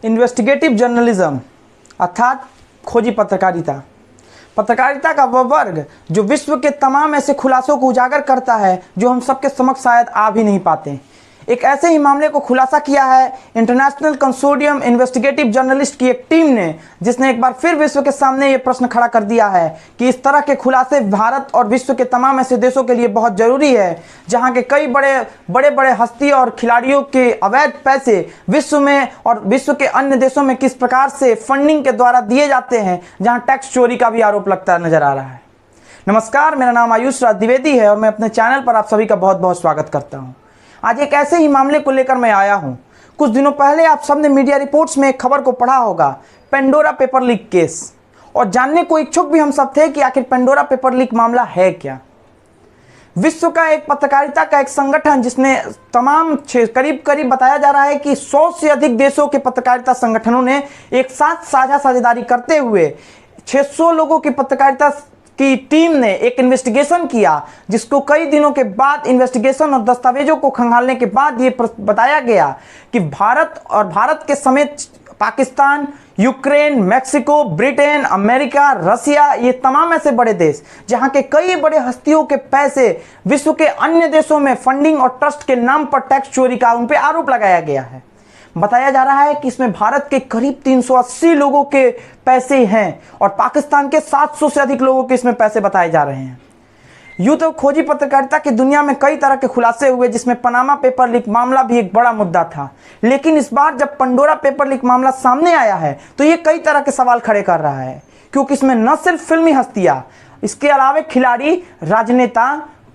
Investigative journalism अर्थात खोजी पत्रकारिता। पत्रकारिता का वह वर्ग जो विश्व के तमाम ऐसे खुलासों को उजागर करता है जो हम सबके समक्ष शायद आ भी नहीं पाते। एक ऐसे ही मामले को खुलासा किया है इंटरनेशनल कंसोर्टियम इन्वेस्टिगेटिव जर्नलिस्ट की एक टीम ने, जिसने एक बार फिर विश्व के सामने ये प्रश्न खड़ा कर दिया है कि इस तरह के खुलासे भारत और विश्व के तमाम ऐसे देशों के लिए बहुत ज़रूरी है जहां के कई बड़े हस्ती और खिलाड़ियों के अवैध पैसे विश्व में और विश्व के अन्य देशों में किस प्रकार से फंडिंग के द्वारा दिए जाते हैं, जहाँ टैक्स चोरी का भी आरोप लगता नजर आ रहा है। नमस्कार, मेरा नाम आयुष राज द्विवेदी है और मैं अपने चैनल पर आप सभी का बहुत बहुत स्वागत करता हूँ। आज एक ऐसे ही मामले को लेकर मैं आया हूं। कुछ दिनों पहले आप सबने मीडिया रिपोर्ट्स में एक खबर को पढ़ा होगा, पेंडोरा पेपर लीक केस, और जानने को इच्छुक भी हम सब थे कि आखिर पेंडोरा पेपर लीक मामला है क्या। विश्व का एक पत्रकारिता का एक संगठन जिसने तमाम करीब बताया जा रहा है कि 100 से अधिक देशों के पत्रकारिता संगठनों ने एक साथ साझेदारी करते हुए 600 लोगों की पत्रकारिता की टीम ने एक इन्वेस्टिगेशन किया, जिसको कई दिनों के बाद इन्वेस्टिगेशन और दस्तावेजों को खंगालने के बाद ये बताया गया कि भारत के समेत Pakistan, Ukraine, Mexico, Britain, America, Russia, ये तमाम ऐसे बड़े देश जहां के कई बड़े हस्तियों के पैसे विश्व के अन्य देशों में फंडिंग और ट्रस्ट के नाम पर टैक्स चोरी का उन पर आरोप लगाया गया है। बताया जा रहा है कि इसमें भारत के करीब 380 लोगों के पैसे हैं और पाकिस्तान के 700 से अधिक लोगों के इसमें पैसे बताए जा रहे हैं। यूं तो खोजी पत्रकारिता की दुनिया में कई तरह के खुलासे हुए, जिसमें पनामा पेपर लीक मामला भी एक बड़ा मुद्दा था, लेकिन इस बार जब पेंडोरा पेपर लीक मामला सामने आया है तो ये कई तरह के सवाल खड़े कर रहा है, क्योंकि इसमें न सिर्फ फिल्मी हस्तियां, इसके अलावा खिलाड़ी, राजनेता,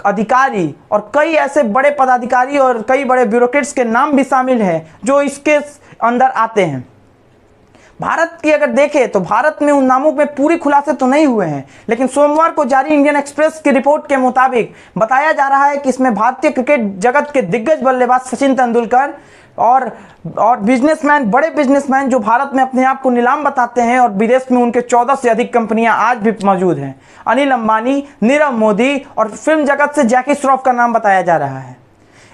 अधिकारी और कई ऐसे बड़े पदाधिकारी और कई बड़े ब्यूरोक्रेट्स के नाम भी शामिल हैं जो इसके अंदर आते हैं। भारत की अगर देखें तो भारत में उन नामों में पूरी खुलासे तो नहीं हुए हैं, लेकिन सोमवार को जारी इंडियन एक्सप्रेस की रिपोर्ट के मुताबिक बताया जा रहा है कि इसमें भारतीय क्रिकेट जगत के दिग्गज बल्लेबाज सचिन तेंदुलकर और बड़े बिजनेसमैन जो भारत में अपने आप को नीलाम बताते हैं और विदेश में उनके 14 से अधिक कंपनियां आज भी मौजूद हैं। अनिल अंबानी, नीरव मोदी और फिल्म जगत से जैकी श्रॉफ का नाम बताया जा रहा है।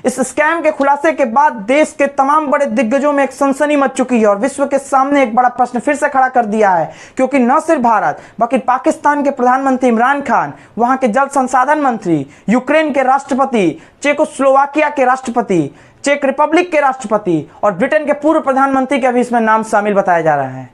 इस स्कैम के खुलासे के बाद देश के तमाम बड़े दिग्गजों में एक सनसनी मच चुकी है और विश्व के सामने एक बड़ा प्रश्न फिर से खड़ा कर दिया है, क्योंकि न सिर्फ भारत बल्कि पाकिस्तान के प्रधानमंत्री इमरान खान, वहां के जल संसाधन मंत्री, यूक्रेन के राष्ट्रपति, चेकोस्लोवाकिया के राष्ट्रपति, चेक रिपब्लिक के राष्ट्रपति और ब्रिटेन के पूर्व प्रधानमंत्री का भी इसमें नाम शामिल बताया जा रहा है।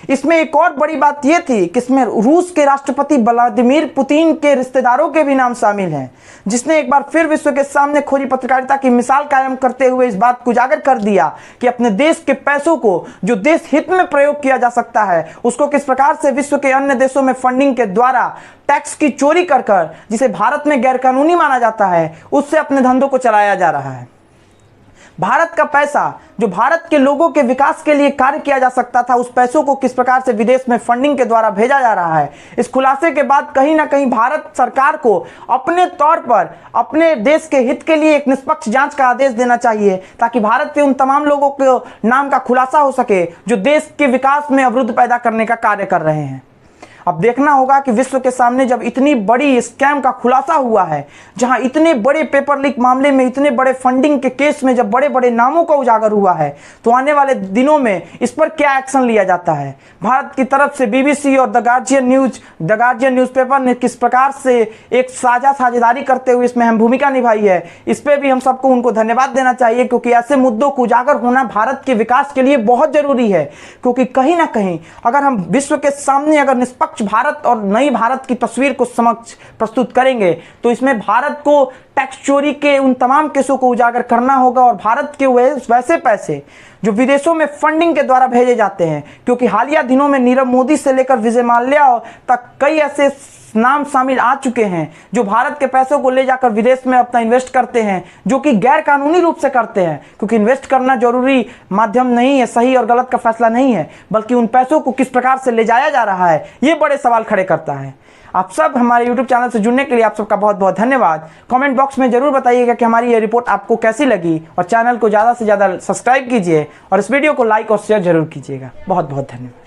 इसमें एक और बड़ी बात यह थी कि इसमें रूस के राष्ट्रपति व्लादिमीर पुतिन के रिश्तेदारों के भी नाम शामिल हैं, जिसने एक बार फिर विश्व के सामने खोजी पत्रकारिता की मिसाल कायम करते हुए इस बात को उजागर कर दिया कि अपने देश के पैसों को जो देश हित में प्रयोग किया जा सकता है, उसको किस प्रकार से विश्व के अन्य देशों में फंडिंग के द्वारा टैक्स की चोरी कर जिसे भारत में गैरकानूनी माना जाता है, उससे अपने धंधों को चलाया जा रहा है। भारत का पैसा जो भारत के लोगों के विकास के लिए कार्य किया जा सकता था, उस पैसों को किस प्रकार से विदेश में फंडिंग के द्वारा भेजा जा रहा है। इस खुलासे के बाद कहीं ना कहीं भारत सरकार को अपने तौर पर अपने देश के हित के लिए एक निष्पक्ष जांच का आदेश देना चाहिए, ताकि भारत के उन तमाम लोगों के नाम का खुलासा हो सके जो देश के विकास में अवरुद्ध पैदा करने का कार्य कर रहे हैं। अब देखना होगा कि विश्व के सामने जब इतनी बड़ी स्कैम का खुलासा हुआ है, जहां इतने बड़े पेपर लीक मामले में, इतने बड़े फंडिंग के केस में जब बड़े नामों का उजागर हुआ है, तो आने वाले दिनों में इस पर क्या एक्शन लिया जाता है। भारत की तरफ से बीबीसी और द गार्जियन न्यूज़पेपर ने किस प्रकार से एक साझेदारी करते हुए इसमें अहम भूमिका निभाई है, इस पर भी हम सबको उनको धन्यवाद देना चाहिए, क्योंकि ऐसे मुद्दों को उजागर होना भारत के विकास के लिए बहुत जरूरी है। क्योंकि कहीं ना कहीं अगर हम विश्व के सामने अगर निष्पक्ष भारत और नई भारत की तस्वीर को समक्ष प्रस्तुत करेंगे, तो इसमें भारत को टैक्स चोरी के उन तमाम केसों को उजागर करना होगा और भारत के वैसे पैसे जो विदेशों में फंडिंग के द्वारा भेजे जाते हैं, क्योंकि हालिया दिनों में नीरव मोदी से लेकर विजय माल्या तक कई ऐसे नाम शामिल आ चुके हैं जो भारत के पैसों को ले जाकर विदेश में अपना इन्वेस्ट करते हैं, जो कि गैर कानूनी रूप से करते हैं। क्योंकि इन्वेस्ट करना जरूरी माध्यम नहीं है, सही और गलत का फैसला नहीं है, बल्कि उन पैसों को किस प्रकार से ले जाया जा रहा है, ये बड़े सवाल खड़े करता है। आप सब हमारे YouTube चैनल से जुड़ने के लिए आप सबका बहुत बहुत धन्यवाद। कमेंट बॉक्स में जरूर बताइएगा कि हमारी ये रिपोर्ट आपको कैसी लगी, और चैनल को ज़्यादा से ज़्यादा सब्सक्राइब कीजिए और इस वीडियो को लाइक और शेयर जरूर कीजिएगा। बहुत बहुत धन्यवाद।